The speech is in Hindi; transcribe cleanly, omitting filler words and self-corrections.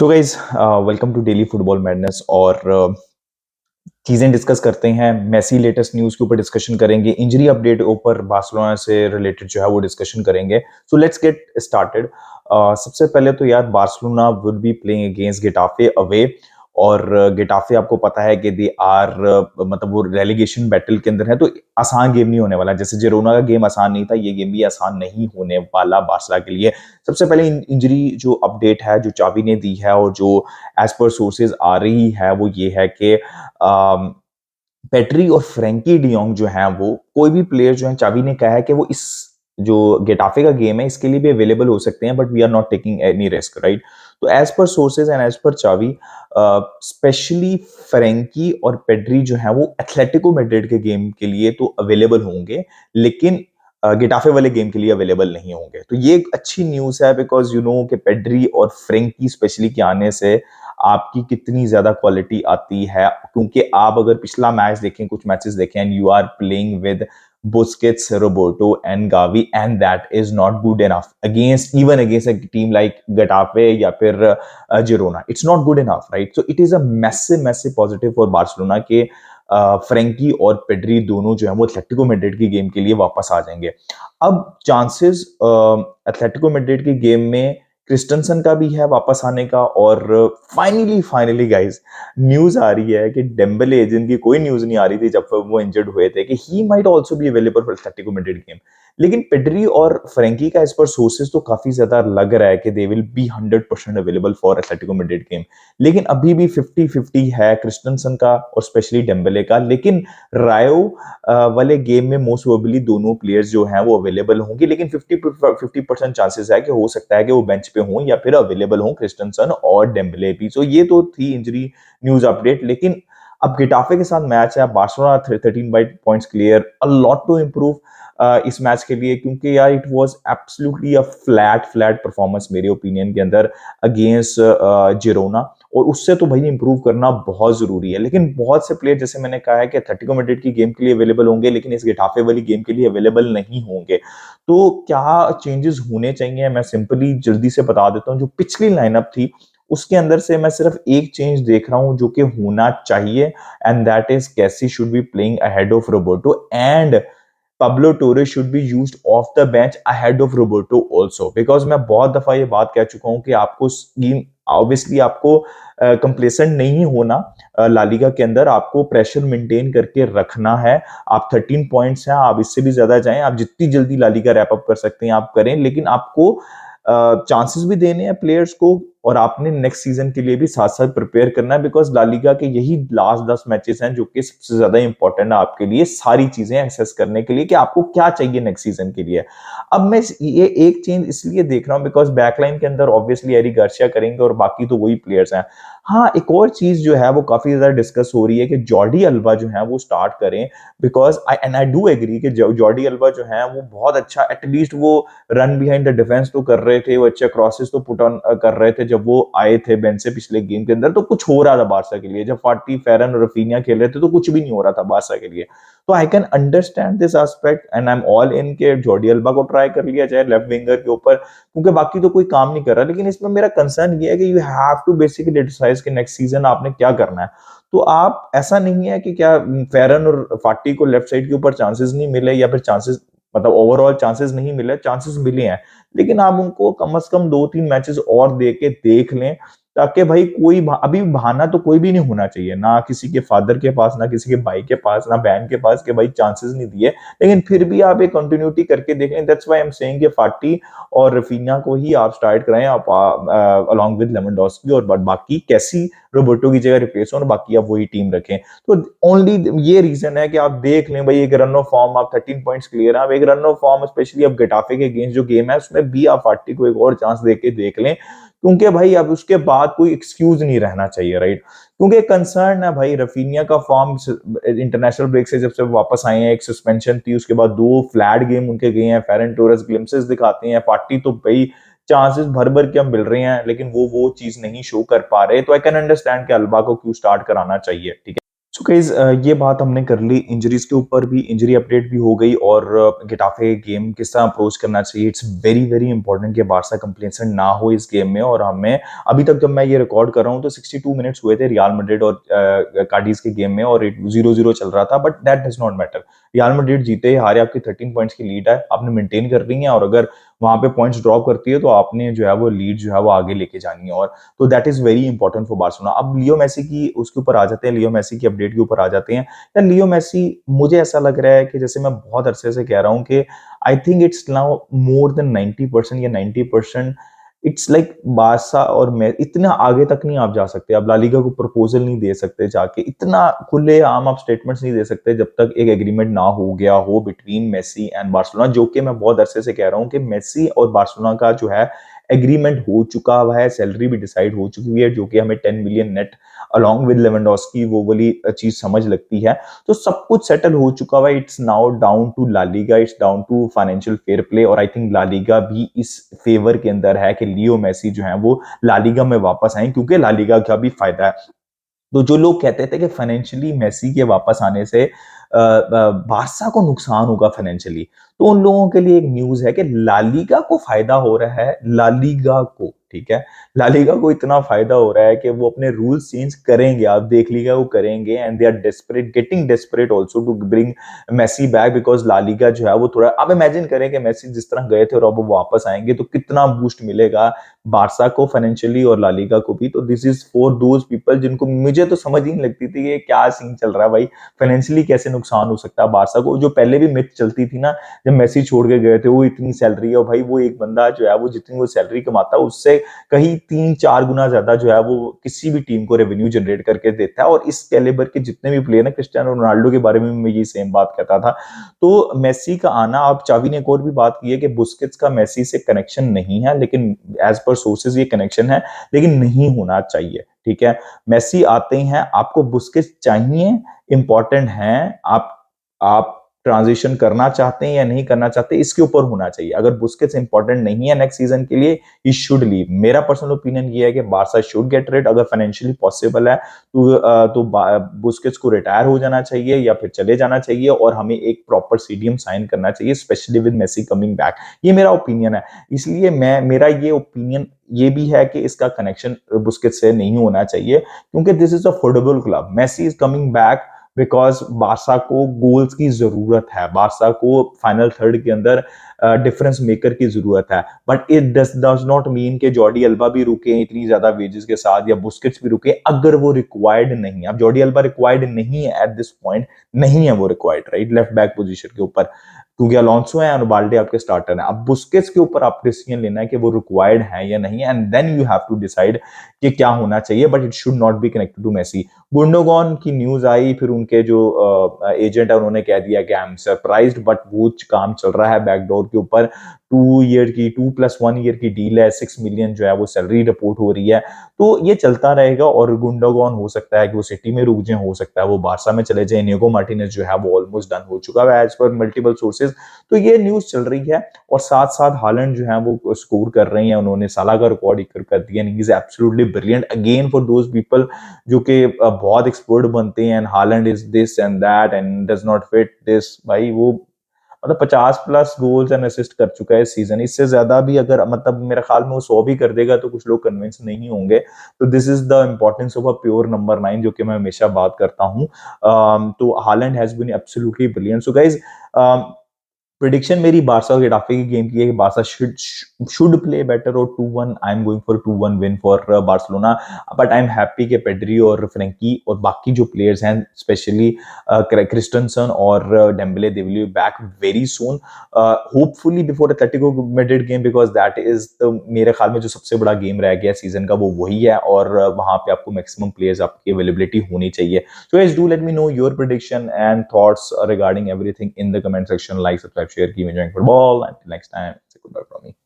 So guys welcome to daily football madness और चीजें डिस्कस करते हैं। मेसी लेटेस्ट न्यूज के ऊपर डिस्कशन करेंगे, इंजरी अपडेट ऊपर बार्सिलोना से रिलेटेड जो है वो डिस्कशन करेंगे। So let's get started. सबसे पहले तो यार Barcelona would be playing against Getafe away, और गेटाफे आपको पता है कि दे आर मतलब वो रेलीगेशन बैटल के अंदर है, तो आसान गेम नहीं होने वाला। जैसे जिरोना का गेम आसान नहीं था, ये गेम भी आसान नहीं होने वाला बार्सिलोना के लिए। सबसे पहले इंजरी जो अपडेट है जो चावी ने दी है और जो एज पर सोर्सेज आ रही है वो ये है कि पेड्री और फ्रैंकी डियोंग जो हैं वो कोई भी प्लेयर जो है, चावी ने कहा है कि वो इस जो गेटाफे का गेम है इसके लिए भी अवेलेबल हो सकते हैं, but we are not taking any risk, right. तो as per sources and as per Xavi specially Frankie और पेड्री जो है वो एथलेटिको मैड्रिड के गेम के लिए तो अवेलेबल होंगे, लेकिन गेटाफे वाले गेम के लिए अवेलेबल नहीं होंगे। तो ये एक अच्छी न्यूज है, बिकॉज यू नो कि पेड्री और फ्रैंकी स्पेशली के आने से आपकी कितनी ज्यादा क्वालिटी आती है। क्योंकि आप अगर पिछला मैच देखें, कुछ मैचेस देखें, and you are playing with Busquets, Roberto and Gavi, and that is not good enough against even against a team like Getafe या फिर Girona. It's not good enough, right. So it is a massive massive positive for Barcelona के फ्रैंकी और पेड्री दोनों जो है वो एथलेटिको मैड्रिड की गेम के लिए वापस आ जाएंगे। अब चांसेस एथलेटिको मैड्रिड की गेम में क्रिस्टनसन का भी है वापस आने का, और फाइनली फाइनली गाइस न्यूज आ रही है कि डेम्बले, जिनकी कोई न्यूज नहीं आ रही थी जब वो इंजर्ड हुए थे, कि he might also be available for Atletico Madrid game. लेकिन पेड्री और फ्रैंकी का इस पर सोर्सेज तो काफी ज्यादा लग रहा है कि they will be 100% available for Atletico Madrid game. लेकिन अभी भी 50-50 है क्रिस्टनसन का और स्पेशली डेम्बले का। लेकिन रायो वाले गेम में मोस्ट प्रोबेबली दोनों प्लेयर्स जो हैं वो अवेलेबल होंगे, लेकिन 50% चांसेस है कि हो सकता है कि वो बेंच पे हों या फिर अवेलेबल हों क्रिस्टनसन और डेम्बले भी। सो ये तो थी इंजरी न्यूज अपडेट। लेकिन अब गिटाफे के साथ मैच है, Barcelona 13 points clear, a lot to improve इस मैच के लिए, क्योंकि यार it was absolutely a flat flat performance मेरे ओपिनियन के अंदर अगेंस्ट जिरोना, और उससे तो भाई इंप्रूव करना बहुत जरूरी है। लेकिन बहुत से प्लेयर, जैसे मैंने कहा है कि एथलेटिको मैड्रिड की गेम के लिए अवेलेबल होंगे, लेकिन इस गिटाफे वाली गेम के लिए अवेलेबल नहीं होंगे। तो क्या चेंजेस होने चाहिए, मैं सिंपली जल्दी से बता देता हूँ। जो पिछली लाइनअप थी उसके अंदर से मैं सिर्फ एक चेंज देख रहा हूं जो कि होना चाहिए, एंड दैट इज कैसी should be playing ahead of Roboto, and Pablo Torres should be used off the bench ahead of Roberto also, because मैं बहुत दफा ये बात कह चुका हूं कि आपको टीम, ऑब्वियसली आपको कंप्लेसेंट नहीं होना। लालिगा के अंदर आपको प्रेशर मेंटेन करके रखना है। आप 13 पॉइंट्स हैं, आप इससे भी ज्यादा जाएं, आप जितनी जल्दी लालिगा रैप अप कर सकते हैं आप करें, लेकिन आपको चांसेस भी देने हैं प्लेयर्स को, और आपने नेक्स्ट सीजन के लिए भी साथ साथ प्रिपेयर करना है, बिकॉज लालिगा के यही लास्ट 10 मैचेस हैं जो कि सबसे ज्यादा इंपॉर्टेंट है आपके लिए सारी चीजें एक्सेस करने के लिए कि आपको क्या चाहिए नेक्स्ट सीजन के लिए। अब मैं ये एक चेंज इसलिए देख रहा हूं बिकॉज बैकलाइन के अंदर ऑब्वियसली एरिक गार्सिया करेंगे और बाकी तो वही प्लेयर्स हैं। हाँ, एक और चीज जो है वो काफी ज्यादा डिस्कस हो रही है कि जॉर्डी अल्बा जो है वो स्टार्ट करें, बिकॉज आई डू एग्री कि जॉर्डी अल्बा जो है वो बहुत अच्छा, एटलीस्ट वो रन बिहाइंड द डिफेंस तो कर रहे थे, वो अच्छे क्रॉसेस तो पुट ऑन कर रहे थे जब वो आए थे बेंच से पिछले गेम के अंदर, तो कुछ हो रहा था बारसा के लिए। जब फाटी, फेरन और रफीनिया खेल रहे थे तो कुछ भी नहीं हो रहा था बारसा के लिए। तो I can understand this aspect and I am all in के जॉर्डी अल्बा को ट्राई कर लिया जाए लेफ्ट विंगर के ऊपर, क्योंकि बाकी तो कोई काम नहीं कर रहा। लेकिन इसमें मेरा कंसर्न ये है कि you have to basically decide कि नेक्स्ट सीजन आपने क्या करना है। तो आप, ऐसा नहीं है कि क्या फेरन और फाटी को लेफ्ट साइड के ऊपर चांसेस नहीं मिले, या फिर चांसेस मतलब ओवरऑल चांसेस नहीं मिले, चांसेस मिले हैं, लेकिन आप उनको कम से कम 2-3 मैचेस और दे के देख लें, ताकि भाई कोई अभी बहाना तो कोई भी नहीं होना चाहिए, ना किसी के फादर के पास, ना किसी के भाई के पास, ना बहन के पास, के भाई चांसेस नहीं दिए, लेकिन फिर भी आप एक कंटिन्यूटी करके देखें। That's why I am saying कि फाटी और रफीना को ही आप स्टार्ट कराएं, आप अलॉन्ग विद लेवेंडोस्की, और बाकी कैसी रोबोटो की जगह रिप्लेस हो, और बाकी आप वही टीम रखें। तो ओनली ये रीजन है कि आप देख लें भाई, एक रन ऑफ फॉर्म, आप 13 पॉइंट्स क्लियर है, आप एक रन ऑफ फॉर्म, स्पेशली अब गेटाफे के अगेंस्ट जो गेम है उसमें भी आप फाटी को एक और चांस देके देख लें, क्योंकि भाई अब उसके बाद कोई एक्सक्यूज नहीं रहना चाहिए, राइट। क्योंकि कंसर्न है भाई रफीनिया का फॉर्म, इंटरनेशनल ब्रेक से जब से वापस आए हैं, एक सस्पेंशन थी, उसके बाद 2 फ्लैट गेम उनके गए हैं, फेरन टोरेस ग्लिम्सेस दिखाते हैं, फाटी तो भाई चांसेस भर भर के हम मिल रहे हैं, लेकिन वो चीज नहीं शो कर पा रहे। तो आई कैन अंडरस्टैंड कि अल्बा को क्यों स्टार्ट कराना चाहिए, ठीक है। सो गाइस ये बात हमने कर ली इंजरीज के ऊपर भी, इंजरी अपडेट भी हो गई और गेटाफे गेम किस तरह अप्रोच करना चाहिए। इट्स वेरी वेरी इंपॉर्टेंट कि बारसा कंप्लेसेंट ना हो इस गेम में। और हमें अभी तक जब मैं ये रिकॉर्ड कर रहा हूँ तो 62 मिनट्स हुए थे रियल मैड्रिड और कार्डिस के गेम में और 0-0 चल रहा था, but that does not matter. Real Madrid जीते हारे आपकी 13 पॉइंट्स की लीड है, आपने मेंटेन कर रही है और अगर वहां पे पॉइंट्स ड्रॉप करती है तो आपने जो है वो लीड जो है वो आगे लेके जानी है। और तो that is very important for Barcelona. अब लियो मेसी की उसके ऊपर आ जाते हैं, लियो मेसी की अपडेट के ऊपर आ जाते हैं। या लियो मेसी, मुझे ऐसा लग रहा है कि जैसे मैं बहुत अरसे से कह रहा हूँ कि I think it's now more than 90% या 90%। इट्स लाइक बारसा और मैं इतना आगे तक नहीं आप जा सकते, आप लालीगा को प्रपोजल नहीं दे सकते जाके, इतना खुले आम आप स्टेटमेंट्स नहीं दे सकते जब तक एक एग्रीमेंट ना हो गया हो बिटवीन मेसी एंड बार्सिलोना। जो कि मैं बहुत अरसे से कह रहा हूँ कि मेसी और बार्सिलोना का जो है एग्रीमेंट हो चुका हुआ है, सैलरी भी डिसाइड हो चुकी हुई है, जो कि हमें 10 million net along with Lewandowski वो वाली चीज समझ लगती है। तो सब कुछ सेटल हो चुका हुआ है। It's now down to La Liga, it's down to financial fair play. और आई थिंक ला लीगा भी इस फेवर के अंदर है कि लियो मेसी जो है वो ला लीगा में वापस आए, क्योंकि ला लीगा का भी फायदा है। तो जो लोग कहते थे कि फाइनेंशियली मेसी के वापस आने से बारसा को नुकसान होगा फाइनेंशियली, तो उन लोगों के लिए एक न्यूज है कि लालीगा को फायदा हो रहा है, लालीगा को, ठीक है, लालीगा को इतना फायदा हो रहा है कि वो अपने रूल्स चेंज करेंगे, आप देख लीजिएगा वो करेंगे। And they are desperate, getting desperate also to bring Messi back, because La Liga जो है वो थोड़ा, आप इमेजिन करें कि मेसी जिस तरह गए थे और अब वो वापस आएंगे तो कितना बूस्ट मिलेगा बारसा को फाइनेंशियली और लालीगा को भी। तो this is for those people जिनको, मुझे तो समझ ही नहीं लगती थी ये क्या सीन चल रहा है भाई, फाइनेंशियली कैसे नुकसान हो सकता है बारसा को। जो पहले भी मिथ चलती थी ना, जब मेसी छोड़ के गए थे, वो इतनी सैलरी है भाई, वो एक बंदा जो है वो जितनी वो सैलरी कमाता है उससे कहीं 3-4 गुना ज्यादा जो है वो किसी भी टीम को रेवेन्यू जनरेट करके देता है। और इस कैलिबर के जितने भी प्लेयर है, क्रिस्टियानो रोनाल्डो के बारे में मैं ये सेम बात कहता था। तो मेसी का आना, अब चावी ने एक और भी बात की है कि बुस्केट्स का मेसी से कनेक्शन नहीं है, लेकिन एज पर सोर्सेज ये कनेक्शन है, लेकिन नहीं होना चाहिए, ठीक है। मेसी आते हैं, आपको बुस्केट्स चाहिए, इंपॉर्टेंट है, आप ट्रांजिशन करना चाहते हैं या नहीं करना चाहते, इसके ऊपर होना चाहिए। अगर बुस्केट्स इंपॉर्टेंट नहीं है नेक्स्ट सीजन के लिए, ही शुड लीव। मेरा पर्सनल ओपिनियन ये है कि बारसा शुड गेट रेड, अगर फाइनेंशियली पॉसिबल है तो बुस्केट्स को रिटायर हो जाना चाहिए या फिर चले जाना चाहिए और हमें एक प्रॉपर सीडीएम साइन करना चाहिए, specially with Messi coming back. ये मेरा ओपिनियन है। इसलिए मेरा ये ओपिनियन ये भी है कि इसका कनेक्शन बुस्केट्स से नहीं होना चाहिए, क्योंकि this is a football club, Messi is coming back because Barca को गोल्स की जरूरत है, बारसा को फाइनल थर्ड के अंदर डिफरेंस मेकर की जरूरत है। But it does not mean कि जॉर्डी अल्बा भी रुके इतनी ज्यादा वेजेस के साथ या बुस्केट्स भी रुके, अगर वो रिक्वायर्ड नहीं है। अब जॉर्डी अल्बा रिक्वायर्ड नहीं है एट दिस पॉइंट, नहीं है वो required right left back position के ऊपर, क्योंकि अलोंसो है और बाल्डे आपके स्टार्टर है। अब बुस्केट्स के ऊपर आप डिसीजन लेना है कि वो रिक्वायर्ड है या नहीं, and then you have to decide कि क्या होना चाहिए, but it should not be connected to Messi. Gundogan की न्यूज आई, फिर उनके जो एजेंट है उन्होंने कह दिया कि आई एम सरप्राइज्ड, बट वो काम चल रहा है बैकडोर के ऊपर। 2+1 ईयर की डील है, 6 मिलियन जो है वो सैलरी रिपोर्ट हो रही है। तो ये चलता रहेगा और गुंडोगॉन हो सकता है कि वो सिटी में रुक जाए, हो सकता है वो बारसा में चले जाए। निगो मार्टिनेज जो है वो ऑलमोस्ट डन हो चुका है एज पर मल्टीपल सोर्सेज। तो ये न्यूज चल रही है और साथ साथ हालैंड जो है वो स्कोर कर रहे हैं, उन्होंने साला का रिकॉर्ड कर दिया। He is absolutely brilliant again for those people जो कि बहुत एक्सपर्ट बनते हैं, and Holland is this and that and does not fit this. भाई वो मतलब 50+ गोल्स एंड असिस्ट कर चुका है इस सीजन, इससे ज्यादा भी अगर मतलब मेरे ख्याल में वो 100 भी कर देगा तो कुछ लोग कन्विंस नहीं होंगे। तो this is the importance of a pure number 9, जो कि मैं हमेशा बात करता हूँ। तो Haaland has been absolutely brilliant. So guys, prediction मेरी बारसा और गेटाफे की गेम की है कि बारसा शुड प्ले बेटर और 2-1, I am going for 2-1 win for Barcelona. But I am happy कि पेड्री और फ्रैंकी और बाकी जो प्लेयर्स हैं, स्पेशली क्रिस्टनसन और Dembele, they will be back very soon, hopefully before Atletico Madrid game, because that is the, मेरे ख्याल में जो सबसे बड़ा गेम रह गया सीजन का वो वही है, और वहां पे आपको मैक्सिमम प्लेयर्स आपकी अवेलेबिलिटी होनी चाहिए। So guys, do let me know your prediction and thoughts regarding everything in the comment section. Like, subscribe, share, keep enjoying football. Until next time, say goodbye from me.